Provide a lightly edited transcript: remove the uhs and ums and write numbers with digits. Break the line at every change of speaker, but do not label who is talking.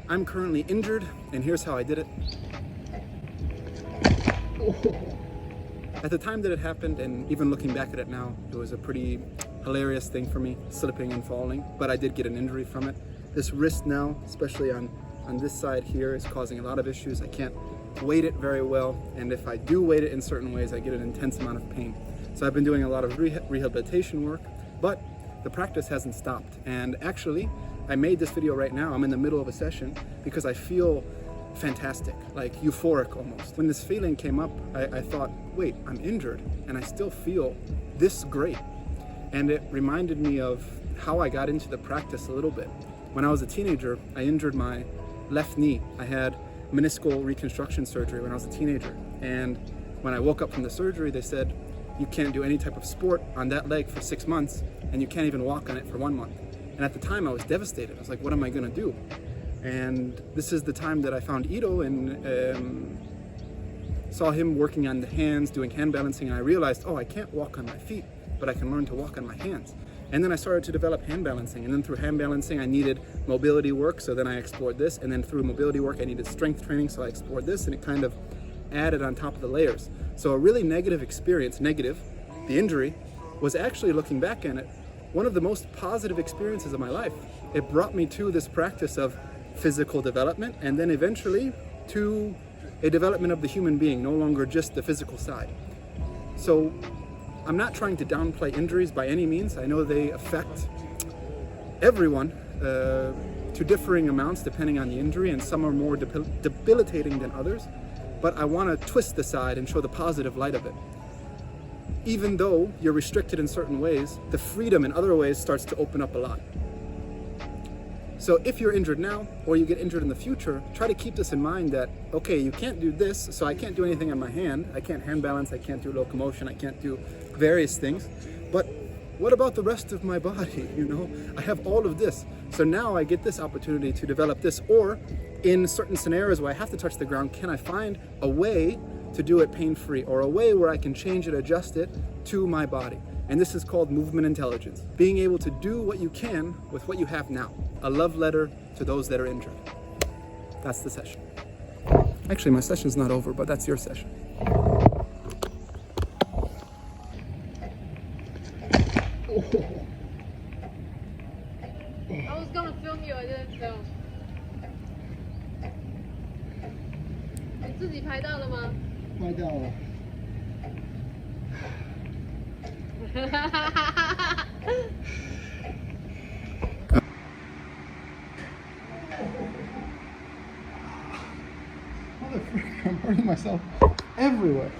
I'm currently injured, and here's how I did it. At the time that it happened, and even looking back at it now, it was a pretty hilarious thing for me, slipping and falling, but I did get an injury from it. This wrist now, especially on this side here, is causing a lot of issues. I can't weight it very well, and if I do weight it in certain ways, I get an intense amount of pain. So I've been doing a lot of rehabilitation work, but the practice hasn't stopped. And actually, I made this video right now. I'm in the middle of a session because I feel fantastic, like euphoric almost. When this feeling came up, I thought, wait, I'm injured and I still feel this great. And it reminded me of how I got into the practice a little bit. When I was a teenager, I injured my left knee. I had meniscal reconstruction surgery when I was a teenager. And when I woke up from the surgery, they said, you can't do any type of sport on that leg for 6 months, and you can't even walk on it for 1 month. And at the time I was devastated. I was like, what am I gonna do? And this is the time that I found Ito and saw him working on the hands, doing hand balancing, and I realized, oh, I can't walk on my feet, but I can learn to walk on my hands. And then I started to develop hand balancing, and then through hand balancing I needed mobility work, so then I explored this, and then through mobility work I needed strength training, so I explored this, and it kind of added on top of the layers. So a really negative experience, the injury, was actually, looking back on it, one of the most positive experiences of my life. It brought me to this practice of physical development, and then eventually to a development of the human being, no longer just the physical side. So I'm not trying to downplay injuries by any means. I know they affect everyone to differing amounts depending on the injury, and some are more debilitating than others. But I want to twist the side and show the positive light of it. Even though you're restricted in certain ways, the freedom in other ways starts to open up a lot. So if you're injured now, or you get injured in the future, try to keep this in mind that, okay, you can't do this, so I can't do anything on my hand. I can't hand balance, I can't do locomotion, I can't do various things. But what about the rest of my body? You know, I have all of this. So now I get this opportunity to develop this, or in certain scenarios where I have to touch the ground, can I find a way to do it pain-free, or a way where I can change it, adjust it to my body? And this is called movement intelligence. Being able to do what you can with what you have now. A love letter to those that are injured. That's the session. Actually, my session's not over, but that's your session.
I was gonna film you, I didn't film. 你自己拍到了吗？
拍到了。Motherfucker, I'm hurting myself everywhere.